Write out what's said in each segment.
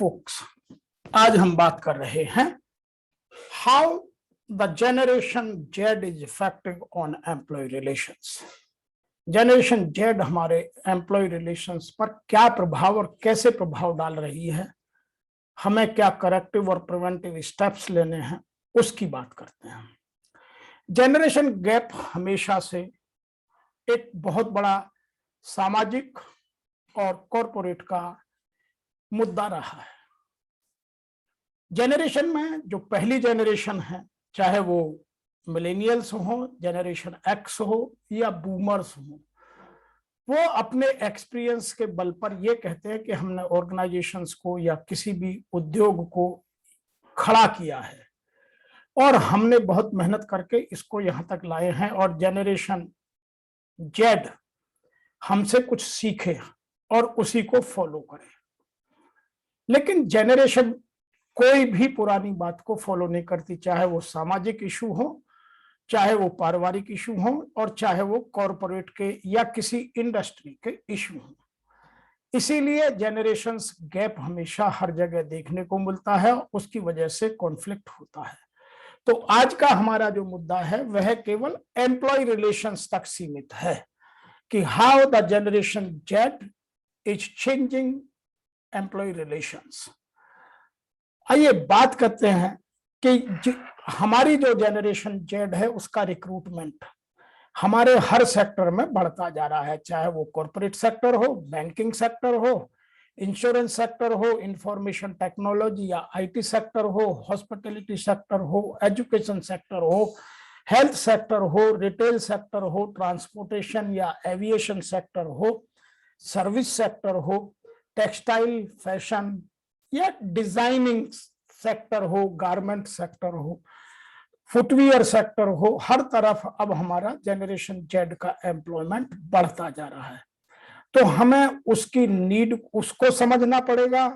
folks, आज हम बात कर रहे हैं how the generation Z is affecting on employee relations. Generation Z हमारे एम्प्लॉय रिलेशंस पर क्या प्रभाव और कैसे प्रभाव डाल रही है, हमें क्या करेक्टिव और प्रिवेंटिव स्टेप्स लेने हैं, उसकी बात करते हैं। जनरेशन गैप हमेशा से एक बहुत बड़ा सामाजिक और कॉरपोरेट का मुद्दा रहा है। जनरेशन में जो पहली जनरेशन है, चाहे वो मिलेनियल्स हो, जनरेशन एक्स हो या बूमर्स हो, वो अपने एक्सपीरियंस के बल पर ये कहते हैं कि हमने ऑर्गेनाइजेशंस को या किसी भी उद्योग को खड़ा किया है और हमने बहुत मेहनत करके इसको यहां तक लाए हैं और जनरेशन जेड हमसे कुछ सीखे और उसी को फॉलो करे। लेकिन जनरेशन कोई भी पुरानी बात को फॉलो नहीं करती, चाहे वो सामाजिक इशू हो, चाहे वो पारिवारिक इशू हो और चाहे वो कॉरपोरेट के या किसी इंडस्ट्री के इशू हो। इसीलिए जनरेशंस गैप हमेशा हर जगह देखने को मिलता है, उसकी वजह से कॉन्फ्लिक्ट होता है। तो आज का हमारा जो मुद्दा है वह केवल एम्प्लॉय रिलेशंस तक सीमित है कि how the generation Z is changing employee relations. आइए बात करते हैं कि हमारी जो जनरेशन जेड है उसका रिक्रूटमेंट हमारे हर सेक्टर में बढ़ता जा रहा है, चाहे वो कॉर्पोरेट सेक्टर हो, बैंकिंग सेक्टर हो, इंश्योरेंस सेक्टर हो, इंफॉर्मेशन टेक्नोलॉजी या आईटी सेक्टर हो, हॉस्पिटैलिटी सेक्टर हो, एजुकेशन सेक्टर हो, हेल्थ सेक्टर हो, रिटेल सेक्टर हो, ट्रांसपोर्टेशन या एविएशन सेक्टर हो, सर्विस सेक्टर हो, टेक्सटाइल, फैशन या डिजाइनिंग सेक्टर हो, गारमेंट सेक्टर हो, फुटवियर सेक्टर हो, हर तरफ अब हमारा जनरेशन जेड का एम्प्लॉयमेंट बढ़ता जा रहा है। तो हमें उसकी नीड उसको समझना पड़ेगा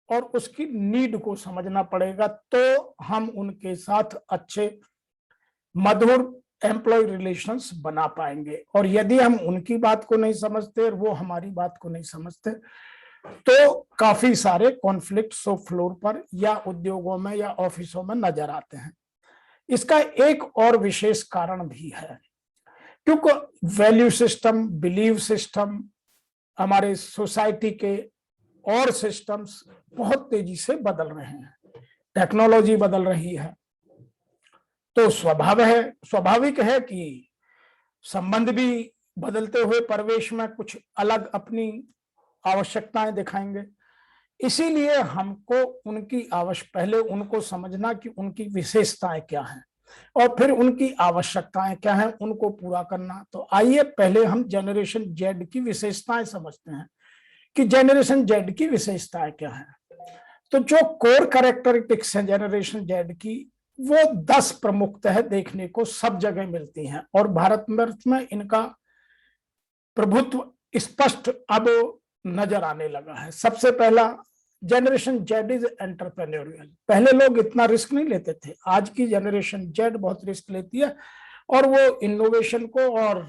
और उसकी नीड को समझना पड़ेगा, तो हम उनके साथ अच्छे मधुर एम्प्लॉय रिलेशंस बना पाएंगे। और यदि हम उनकी बात को नहीं समझते और वो हमारी बात को नहीं समझते तो काफी सारे कॉन्फ्लिक्ट्स फ्लोर पर या उद्योगों में या ऑफिसों में नजर आते हैं। इसका एक और विशेष कारण भी है, क्योंकि वैल्यू सिस्टम, बिलीव सिस्टम, हमारे सोसाइटी के और सिस्टम्स बहुत तेजी से बदल रहे हैं, टेक्नोलॉजी बदल रही है, तो स्वाभाविक है कि संबंध भी बदलते हुए परिवेश में कुछ अलग अपनी आवश्यकताएं दिखाएंगे। इसीलिए हमको पहले उनको समझना कि उनकी विशेषताएं क्या हैं और फिर उनकी आवश्यकताएं क्या हैं, उनको पूरा करना। तो आइए पहले हम जनरेशन जेड की विशेषताएं समझते हैं कि जनरेशन जेड की विशेषताएं क्या हैं। तो जो कोर कैरेक्टरिस्टिक्स हैं जनरेशन जेड की, वो 10 प्रमुखतः देखने को सब जगह मिलती हैं और भारत में इनका प्रभुत्व स्पष्ट अब नजर आने लगा है। सबसे पहला, जनरेशन जेड इज एंटरप्रेन्योरियल। पहले लोग इतना रिस्क नहीं लेते थे, आज की जनरेशन जेड बहुत रिस्क लेती है और वो इनोवेशन को और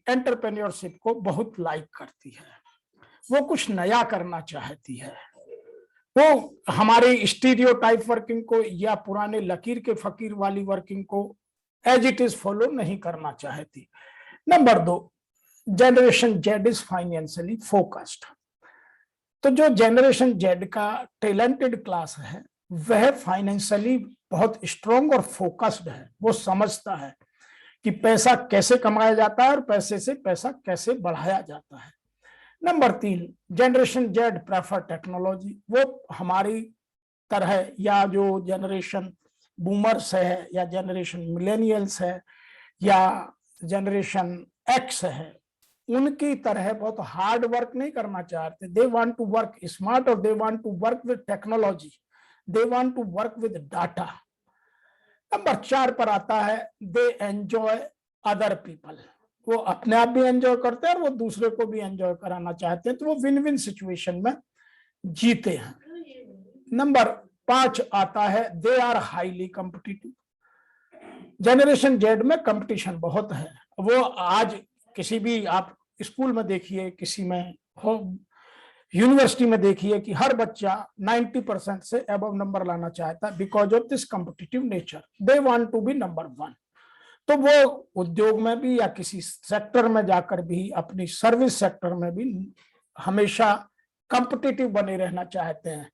एंटरप्रेन्योरशिप को बहुत लाइक करती है। वो कुछ नया करना चाहती है, वो हमारे स्टीरियोटाइप वर्किंग को या पुराने लकीर के फकीर वाली वर्किंग को एज इट इज फॉलो नहीं करना चाहती। Number 2, generation Z is financially focused. तो जो जनरेशन जेड का टैलेंटेड क्लास है वह फाइनेंशियली बहुत स्ट्रॉन्ग और फोकस्ड है। वो समझता है कि पैसा कैसे कमाया जाता है और पैसे से पैसा कैसे बढ़ाया जाता है। Number 3, generation Z prefer technology. वो हमारी तरह या जो जनरेशन बूमर्स है या जनरेशन मिलेनियल्स है या जनरेशन एक्स है, उनकी तरह बहुत हार्ड वर्क नहीं करना चाहते। They want to work smart और they want to work with technology, they want to work with data. Number 4 पर आता है, दे एंजॉय अदर पीपल। वो अपने आप भी एंजॉय करते हैं और वो दूसरे को भी एंजॉय कराना चाहते हैं, तो वो विन विन सिचुएशन में जीते हैं। नंबर 5 आता है, they are highly competitive. Generation Z में कंपटीशन बहुत है। वो आज किसी भी आप स्कूल में देखिए, किसी में हो, यूनिवर्सिटी में देखिए कि हर बच्चा 90% से अबव नंबर लाना चाहता है because of this competitive nature, they want to be number 1। तो वो उद्योग में भी या किसी सेक्टर में जाकर भी, अपनी सर्विस सेक्टर में भी हमेशा कॉम्पिटिटिव बने रहना चाहते हैं।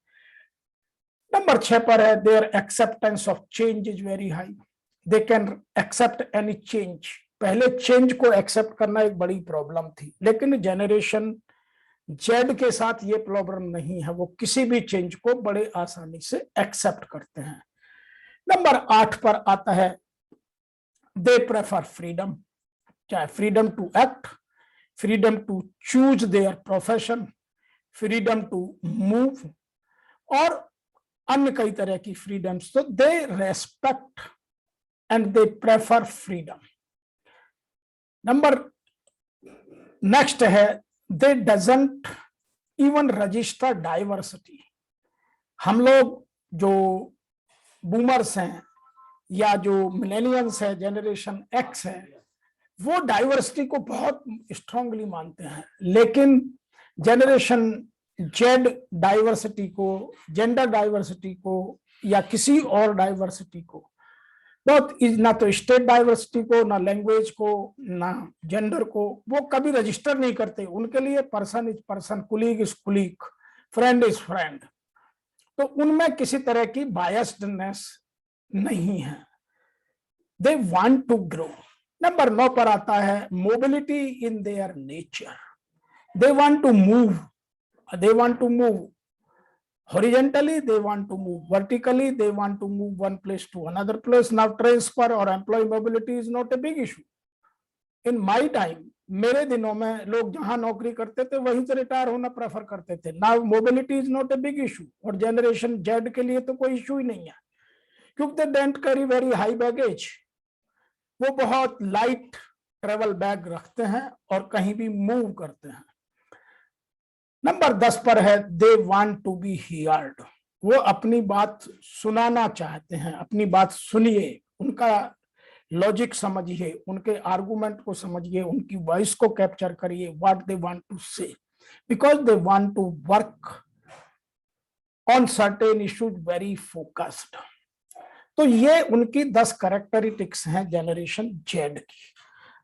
नंबर 6 पर है their acceptance of change is very high, they can accept any change. पहले चेंज को एक्सेप्ट करना एक बड़ी प्रॉब्लम थी, लेकिन जनरेशन जेड के साथ ये प्रॉब्लम नहीं है, वो किसी भी चेंज को बड़े आसानी से एक्सेप्ट करते हैं। नंबर 8 पर आता है दे प्रेफर फ्रीडम, चाहे freedom to act, freedom to choose their profession, freedom to move और अन्य कई तरह की फ्रीडम्स। तो they respect and they prefer freedom. Number next है they doesn't even register diversity. हम लोग जो बूमर्स हैं या जो मिलेनियंस है, जनरेशन एक्स है, वो डाइवर्सिटी को बहुत स्ट्रांगली मानते हैं, लेकिन जनरेशन जेड डाइवर्सिटी को, जेंडर डाइवर्सिटी को या किसी और डाइवर्सिटी को बहुत, ना तो स्टेट डाइवर्सिटी को, ना लैंग्वेज को, ना जेंडर को वो कभी रजिस्टर नहीं करते। उनके लिए person is person, colleague is colleague, friend is friend. तो उनमें किसी तरह की बायस्डनेस नहीं है, they want to grow. Number 9 पर आता है mobility in their nature, they want to move, they want to move horizontally, they want to move vertically, they want to move one place to another place. Now transfer or employee mobility is not a big issue. In my time, मेरे दिनों में लोग जहां नौकरी करते थे वहीं से रिटायर होना प्रेफर करते थे। Now mobility is not a big issue, और जनरेशन जेड के लिए तो कोई इशू ही नहीं है, क्योंकि they don't carry very high baggage, वो बहुत लाइट ट्रेवल बैग रखते हैं और कहीं भी मूव करते हैं। नंबर 10 पर है they want to be heard, वो अपनी बात सुनाना चाहते हैं, अपनी बात सुनिए, उनका लॉजिक समझिए, उनके आर्गुमेंट को समझिए, उनकी वॉइस को कैप्चर करिए, what they want to say, because they want to work on certain issues very focused. तो ये उनकी 10 कैरेक्टरिस्टिक्स हैं जनरेशन जेड की।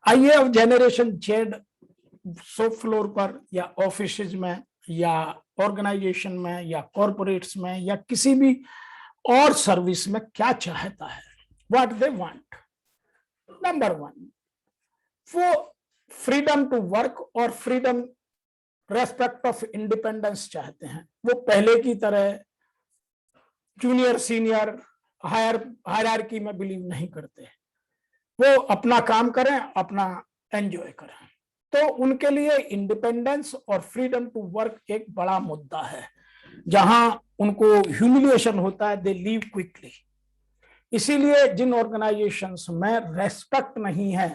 आइए अब जनरेशन जेड शॉप फ्लोर पर या ऑफिसेज में या ऑर्गेनाइजेशन में या कॉर्पोरेट्स में या किसी भी और सर्विस में क्या चाहता है, व्हाट दे वांट। नंबर 1, वो फ्रीडम टू वर्क और फ्रीडम रेस्पेक्ट ऑफ इंडिपेंडेंस चाहते हैं। वो पहले की तरह जूनियर सीनियर हायरार्की में बिलीव नहीं करते, वो अपना काम करें, अपना एंजॉय करें। तो उनके लिए इंडिपेंडेंस और फ्रीडम टू वर्क एक बड़ा मुद्दा है। जहां उनको ह्यूमिलिएशन होता है, दे लीव क्विकली। इसीलिए जिन ऑर्गेनाइजेशंस में रेस्पेक्ट नहीं है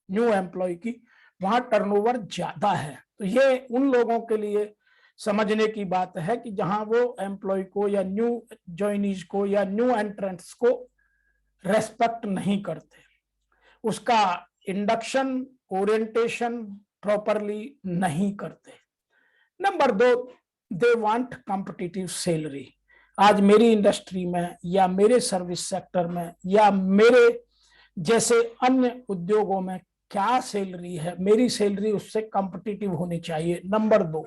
न्यू एम्प्लॉय की, वहां टर्नओवर ज्यादा है। तो ये उन लोगों के लिए समझने की बात है कि जहां वो एम्प्लॉय को या न्यू जॉइनीज को या न्यू एंट्रेंट्स को रेस्पेक्ट नहीं करते, उसका इंडक्शन, ओरिएंटेशन प्रॉपरली नहीं करते। Number 2, they want competitive salary. आज मेरी इंडस्ट्री में या मेरे सर्विस सेक्टर में या मेरे जैसे अन्य उद्योगों में क्या सैलरी है, मेरी सैलरी उससे कॉम्पिटिटिव होनी चाहिए। Number 2,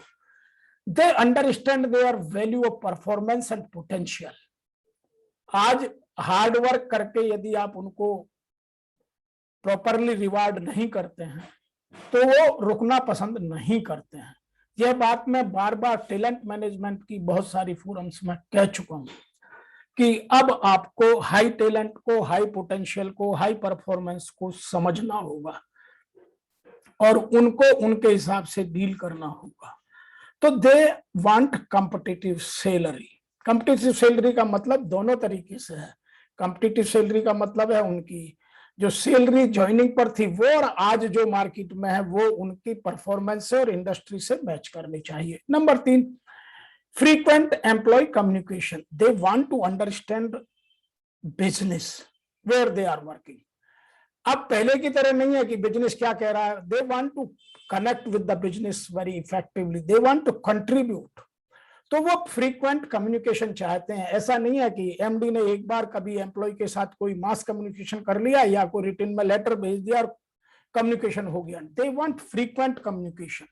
they understand their value of performance and potential. आज हार्ड वर्क करके यदि आप उनको प्रॉपरली रिवार्ड नहीं करते हैं तो वो रुकना पसंद नहीं करते हैं। यह बात मैं बार बार टैलेंट मैनेजमेंट की बहुत सारी फोरम्स में कह चुका हूं कि अब आपको हाई टैलेंट को, हाई पोटेंशियल को, हाई परफॉर्मेंस को समझना होगा और उनको उनके हिसाब से डील करना होगा। तो they want competitive salary. Competitive salary का मतलब दोनों तरीके से है। कॉम्पिटिटिव सैलरी का मतलब है उनकी जो सैलरी ज्वाइनिंग पर थी वो और आज जो मार्केट में है वो उनकी परफॉर्मेंस से और इंडस्ट्री से मैच करनी चाहिए। Number 3, frequent employee communication. They want to understand business where they are working. अब पहले की तरह नहीं है कि बिजनेस क्या कह रहा है, they want to connect with the business very effectively, they want to contribute. तो वो फ्रीक्वेंट कम्युनिकेशन चाहते हैं। ऐसा नहीं है कि एमडी ने एक बार कभी एम्प्लॉय के साथ कोई मास कम्युनिकेशन कर लिया या कोई रिटन में लेटर भेज दिया और कम्युनिकेशन हो गया। They want frequent communication.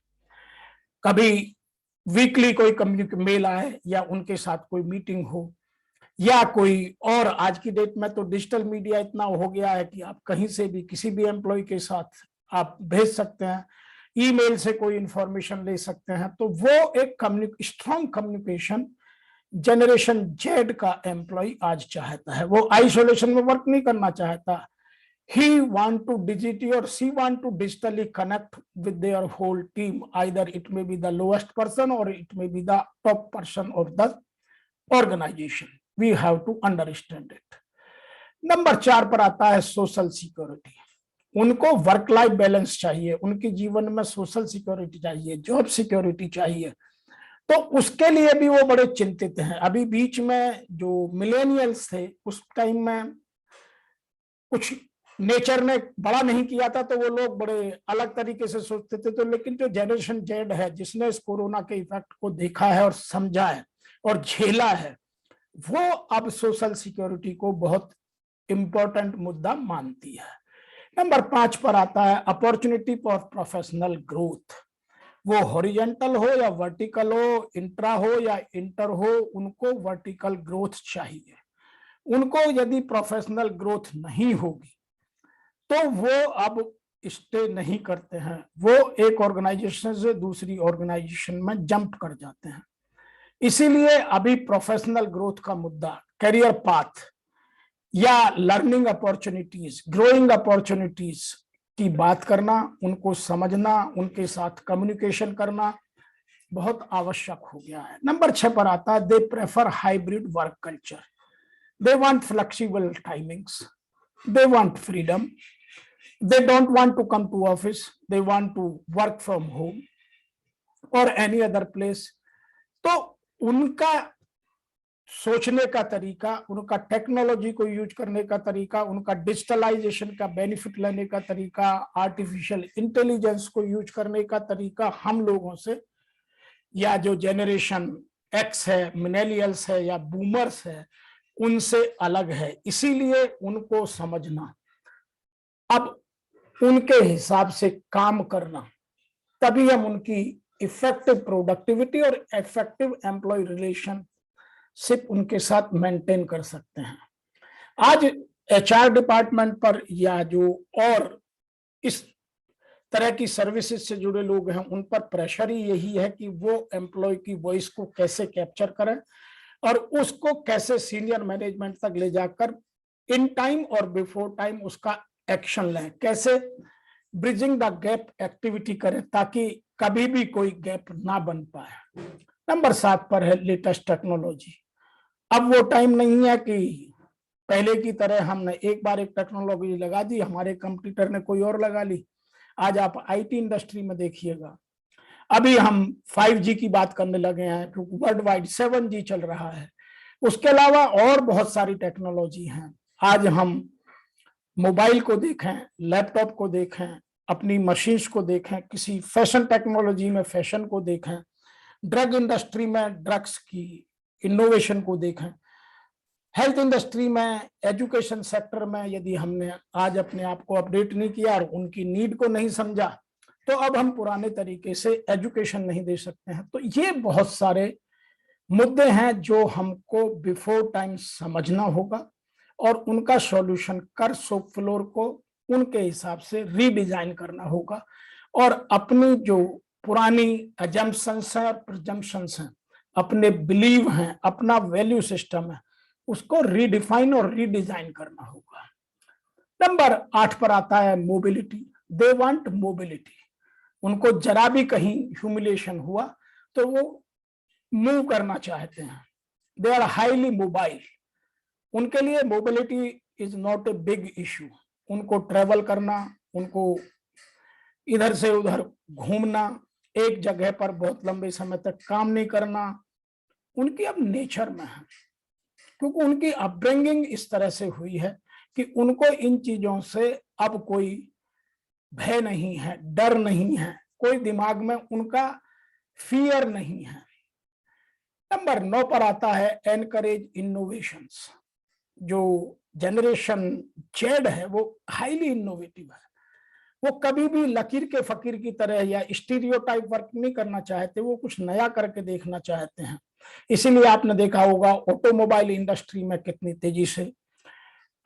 कभी वीकली कोई मेल आए या उनके साथ कोई मीटिंग हो, या कोई और आज की डेट में तो डिजिटल मीडिया इतना हो गया है कि आप कहीं से भी किसी भी एम्प्लॉय के साथ आप भेज सकते हैं, ईमेल से कोई इंफॉर्मेशन ले सकते हैं। तो वो एक स्ट्रॉन्ग कम्युनिकेशन जनरेशन जेड का एम्प्लॉय आज चाहता है। वो आइसोलेशन में वर्क नहीं करना चाहता। He want to digitally or she want to digitally connect with their whole team. Either it may be the lowest person or it may be the top person of the organization. We have to understand it. Number 4 पर आता है social security. उनको work life balance चाहिए, उनके जीवन में social security चाहिए, job security चाहिए। तो उसके लिए भी वो बड़े चिंतित हैं। अभी बीच में जो मिलेनियल्स थे उस टाइम में कुछ नेचर ने बड़ा नहीं किया था, तो वो लोग बड़े अलग तरीके से सोचते थे। तो लेकिन जो जनरेशन जेड है, जिसने इस कोरोना के इफेक्ट को देखा है और समझा है और झेला है, वो अब सोशल सिक्योरिटी को बहुत इंपॉर्टेंट मुद्दा मानती है। नंबर 5 पर आता है अपॉर्चुनिटी फॉर प्रोफेशनल ग्रोथ। वो हॉरिजॉन्टल हो या वर्टिकल हो, इंट्रा हो या इंटर हो, उनको वर्टिकल ग्रोथ चाहिए। उनको यदि प्रोफेशनल ग्रोथ नहीं होगी तो वो अब स्टे नहीं करते हैं, वो एक ऑर्गेनाइजेशन से दूसरी ऑर्गेनाइजेशन में जंप कर जाते हैं। इसीलिए अभी प्रोफेशनल ग्रोथ का मुद्दा, करियर पाथ या लर्निंग अपॉर्चुनिटीज, ग्रोइंग अपॉर्चुनिटीज की बात करना, उनको समझना, उनके साथ कम्युनिकेशन करना बहुत आवश्यक हो गया है। नंबर 6 पर आता है they prefer hybrid work culture. They want flexible timings, they want freedom, they don't want to come to office, they want to work from home or any other place। तो उनका सोचने का तरीका, उनका टेक्नोलॉजी को यूज करने का तरीका, उनका डिजिटलाइजेशन का बेनिफिट लेने का तरीका, आर्टिफिशियल इंटेलिजेंस को यूज करने का तरीका हम लोगों से, या जो जनरेशन एक्स है, मिलेनियल्स है या बूमर्स है, उनसे अलग है। इसीलिए उनको समझना, अब उनके हिसाब से काम करना, तभी हम उनकी इफेक्टिव प्रोडक्टिविटी और इफेक्टिव एम्प्लॉय रिलेशनशिप उनके साथ मेंटेन कर सकते हैं। आज एचआर डिपार्टमेंट पर या जो और इस तरह की सर्विसेज से जुड़े लोग हैं, उन पर प्रेशर ही यही है कि वो एम्प्लॉय की वॉइस को कैसे कैप्चर करें और उसको कैसे सीनियर मैनेजमेंट तक ले जाकर इन टाइम और बिफोर टाइम उसका एक्शन लें, कैसे ब्रिजिंग द गैप एक्टिविटी करें ताकि कभी भी कोई गैप ना बन पाए। नंबर 7 पर है लेटेस्ट टेक्नोलॉजी। अब वो टाइम नहीं है कि पहले की तरह हमने एक बार एक टेक्नोलॉजी लगा दी, हमारे कंप्यूटर ने कोई और लगा ली। आज आप आईटी इंडस्ट्री में देखिएगा, अभी हम 5G की बात करने लगे हैं क्योंकि वर्ल्ड वाइड 7G चल रहा है। उसके अलावा और बहुत सारी टेक्नोलॉजी हैं। आज हम मोबाइल को देखें, लैपटॉप को देखें, अपनी मशीन्स को देखें, किसी फैशन टेक्नोलॉजी में फैशन को देखें, ड्रग इंडस्ट्री में ड्रग्स की इनोवेशन को देखें, हेल्थ इंडस्ट्री में, एजुकेशन सेक्टर में यदि हमने आज अपने आप को अपडेट नहीं किया और उनकी नीड को नहीं समझा, तो अब हम पुराने तरीके से एजुकेशन नहीं दे सकते हैं। तो ये बहुत सारे मुद्दे हैं जो हमको बिफोर टाइम समझना होगा और उनका सॉल्यूशन कर शॉप फ्लोर को उनके हिसाब से रीडिजाइन करना होगा और अपनी जो पुरानी अजम्पशंस हैं और प्रिजम्पशंस हैं, अपने बिलीव हैं, अपना वैल्यू सिस्टम है, उसको रीडिफाइन और रीडिजाइन करना होगा। नंबर 8 पर आता है मोबिलिटी। They want mobility. उनको जरा भी कहीं ह्यूमिलिएशन हुआ तो वो मूव करना चाहते हैं। They are highly mobile. उनके लिए mobility is not a big issue. उनको ट्रेवल करना, उनको इधर से उधर घूमना, एक जगह पर बहुत लंबे समय तक काम नहीं करना, उनकी अब नेचर में है, क्योंकि उनकी अपब्रिंगिंग इस तरह से हुई है कि उनको इन चीजों से अब कोई भय नहीं है, डर नहीं है, कोई दिमाग में उनका फियर नहीं है। नंबर 9 पर आता है एनकरेज इनोवेशंस। जो जनरेशन जेड है वो हाईली इनोवेटिव है। वो कभी भी लकीर के फकीर की तरह या स्टीरियोटाइप वर्क नहीं करना चाहते, वो कुछ नया करके देखना चाहते हैं। इसीलिए आपने देखा होगा ऑटोमोबाइल इंडस्ट्री में कितनी तेजी से,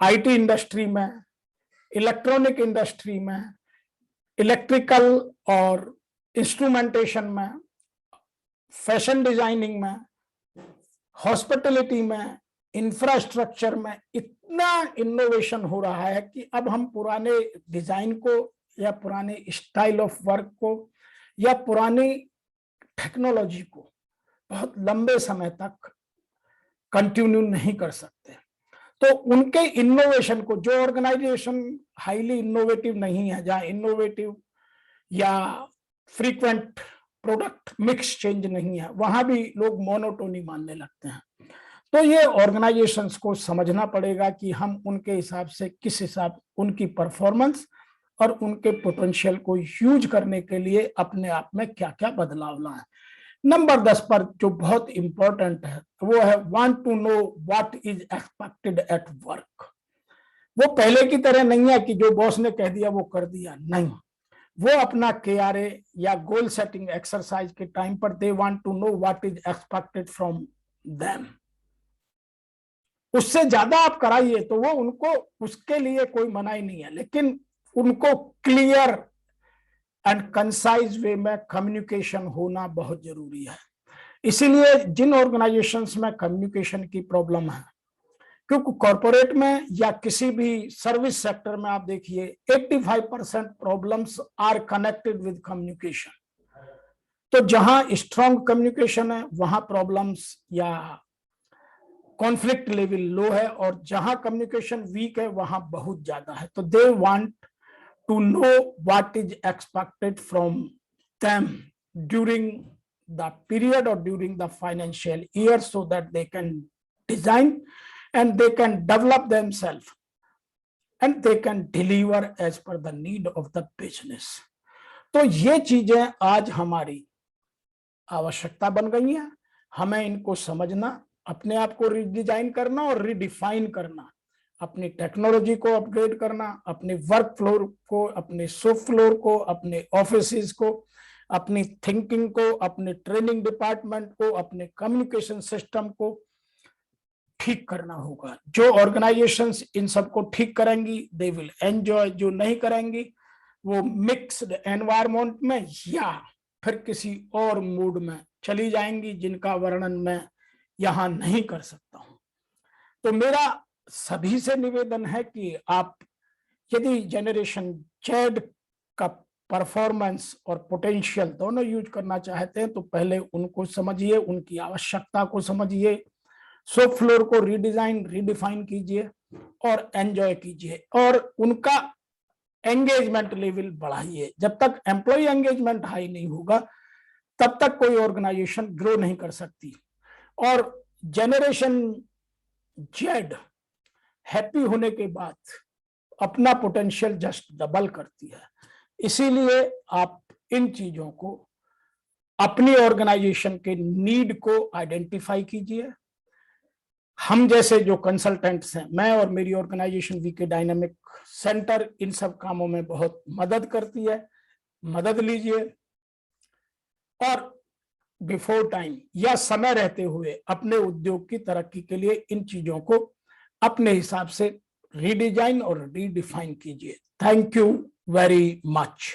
आईटी इंडस्ट्री में, इलेक्ट्रॉनिक इंडस्ट्री में, इलेक्ट्रिकल और इंस्ट्रूमेंटेशन में, फैशन डिजाइनिंग में, हॉस्पिटलिटी में, इंफ्रास्ट्रक्चर में इतना इनोवेशन हो रहा है कि अब हम पुराने डिजाइन को या पुराने स्टाइल ऑफ वर्क को या पुरानी टेक्नोलॉजी को बहुत लंबे समय तक कंटिन्यू नहीं कर सकते। तो उनके इनोवेशन को, जो ऑर्गेनाइजेशन हाईली इनोवेटिव नहीं है, जहां इनोवेटिव या फ्रीक्वेंट प्रोडक्ट मिक्स चेंज नहीं है, वहां भी लोग मोनोटोनी मानने लगते हैं। तो ये ऑर्गेनाइजेशंस को समझना पड़ेगा कि हम उनके हिसाब से किस हिसाब, उनकी परफॉर्मेंस और उनके पोटेंशियल को यूज करने के लिए अपने आप में क्या क्या बदलाव लाएं। नंबर 10 पर जो बहुत इंपॉर्टेंट है वो है want to know what is expected at work. वो पहले की तरह नहीं है कि जो बॉस ने कह दिया वो कर दिया, नहीं। वो अपना KRA या गोल सेटिंग एक्सरसाइज के टाइम पर they want to know what is expected from them. उससे ज्यादा आप कराइए तो वो उनको, उसके लिए कोई मनाही नहीं है, लेकिन उनको क्लियर एंड कंसाइज वे में कम्युनिकेशन होना बहुत जरूरी है। इसीलिए जिन ऑर्गेनाइजेशंस में कम्युनिकेशन की प्रॉब्लम है, क्योंकि कॉर्पोरेट में या किसी भी सर्विस सेक्टर में आप देखिए 85% problems are connected with communication. तो जहां स्ट्रॉन्ग कम्युनिकेशन है वहां प्रॉब्लम्स या कॉन्फ्लिक्ट लेवल लो है, और जहां कम्युनिकेशन वीक है वहां बहुत ज्यादा है। तो they want to know what is expected from them during the period और during the financial year, so that they can design and they can develop themselves and they can deliver as per the need of the business। तो ये चीजें आज हमारी आवश्यकता बन गई हैं। हमें इनको समझना, अपने आप को रिडिजाइन करना और रिडिफाइन करना, अपनी टेक्नोलॉजी को अपग्रेड करना, अपने वर्क फ्लोर को, अपने शॉप फ्लोर को, अपने ऑफिसेज को, अपनी थिंकिंग को, अपने ट्रेनिंग डिपार्टमेंट को, अपने कम्युनिकेशन सिस्टम को ठीक करना होगा। जो ऑर्गेनाइजेशंस इन सबको ठीक करेंगी दे विल एंजॉय, जो नहीं करेंगी वो मिक्स्ड एनवायरनमेंट में या फिर किसी और मूड में चली जाएंगी, जिनका वर्णन मैं यहां नहीं कर सकता हूं। तो मेरा सभी से निवेदन है कि आप यदि जनरेशन जेड का परफॉर्मेंस और पोटेंशियल दोनों यूज करना चाहते हैं तो पहले उनको समझिए, उनकी आवश्यकता को समझिए, शॉप फ्लोर को रीडिजाइन रीडिफाइन कीजिए और एंजॉय कीजिए और उनका एंगेजमेंट लेवल बढ़ाइए। जब तक एम्प्लॉय एंगेजमेंट हाई नहीं होगा तब तक कोई ऑर्गेनाइजेशन ग्रो नहीं कर सकती। और जनरेशन जेड हैप्पी होने के बाद अपना पोटेंशियल जस्ट डबल करती है। इसीलिए आप इन चीजों को, अपनी ऑर्गेनाइजेशन के नीड को आइडेंटिफाई कीजिए। हम जैसे जो कंसल्टेंट्स हैं, मैं और मेरी ऑर्गेनाइजेशन वीके डायनामिक सेंटर इन सब कामों में बहुत मदद करती है। मदद लीजिए और बिफोर टाइम या समय रहते हुए अपने उद्योग की तरक्की के लिए इन चीजों को अपने हिसाब से रीडिजाइन और रीडिफाइन कीजिए। Thank you very much.